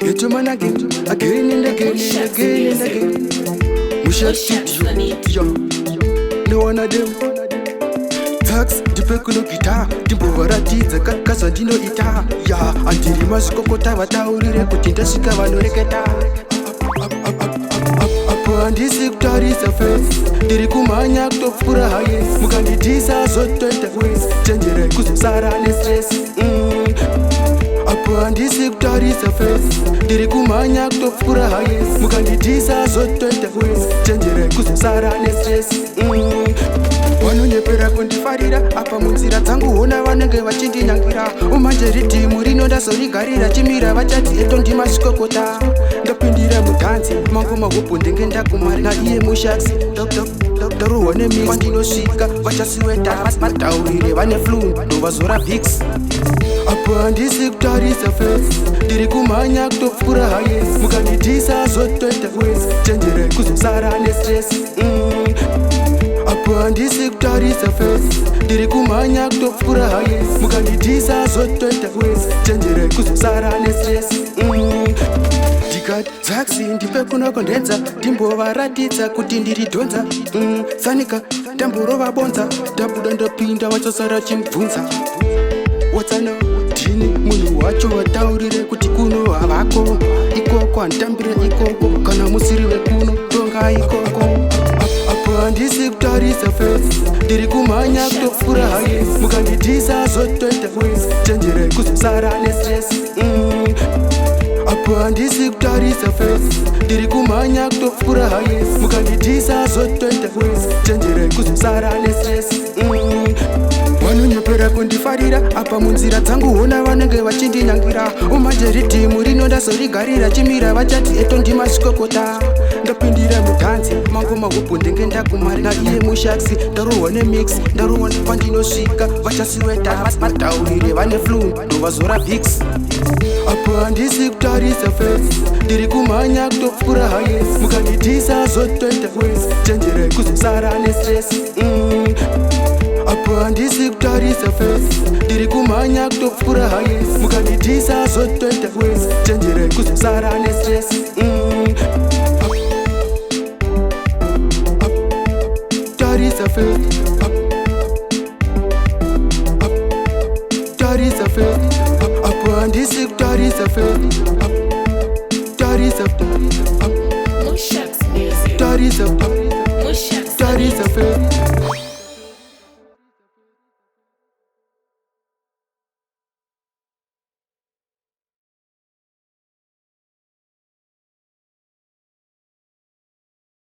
ETO-MAN again and again and again. Mushax-music, yo. No one of them. Tax, dipekuno guitar, dimbovaratidza kakaza ndinoita. Ya, andiri mazvikokota vataurire kuti ndasvika vanoreketa. Apo handisi kutarisa face, ndiri kumhanya kutopfuura highest. Mukandidhisa zotoita waste, chenjerai kuzosara nestress. Apo handisi kutarisa face, ndiri kumhanya kutopfuura highest. Mukandidhisa zotoita waste, chenjerai kuzosara nestress. Vanonyepera kundifarira apa munzira dzangu hona vanenge vachindinyangira. Umanje ridhimu rino ndazorigarira chimira vachati eto ndimasvikokota. Ndapindira mudhanzi mangu mahopo ndenge ndakumari naiye mushax ndarohwa nemix pandinosvika vachasiweta mataurire vane flu ndovazora vix. Apo handisi kutarisa face, ndiri kumhanya kutopfuura highest. Mukandidhisa zotoita waste, chenjerai kuzosara nestress. Apo handisi kutarisa face, ndiri kumhanya kutopfuura highest. Mukandidhisa zotoita waste, chenjerai kuzosara nestress. Ndikati taxi ndipekunokondenza, ndimbovaratidza kuti ndiri dhonza. Sanika ndamborova bonza, ndabuda ndopinda vachosara chimubvunza. Watsana ndini munhu wacho vataurire kuti kuno havako. Ikoko handitambire ikoko, kana musiri vekuno tonga ikoko. Apo handisi kutarisa face, ndiri kumhanya kutopfuura highest. Mukandidhisa zotoita waste, chenjerai kuzosara nestress. Apo handisi kutarisa face, ndiri kumhanya kutopfuura highest. Mukandidhisa zotoita waste, chenjerai kuzosara nestress. Vanonyepera kundifarira apa munzira dzangu hona vanenge vachindinyangira. Umanje ridhimu rino ndazorigarira chimira vachati eto ndimasvikokota. Ndapindira mudhanzi mangu mahopo ndenge ndakumari naiye mushax ndarohwa nemix ndarohwa pandinosvika vachasiweta mataurire vane flu ndovazora vix. Apo handisi kutarisa face, ndiri kumhanya kutopfuura highest. Mukandidhisa zotoita waste, chenjerai kuzosara nestress. Apo handisi kutarisa face, ndiri kumhanya kutopfuura highest. Mukandidhisa zotoita waste, chenjerai kuzosara nestress. Kutarisa face, kutarisa face. Apo handisi kutarisa face.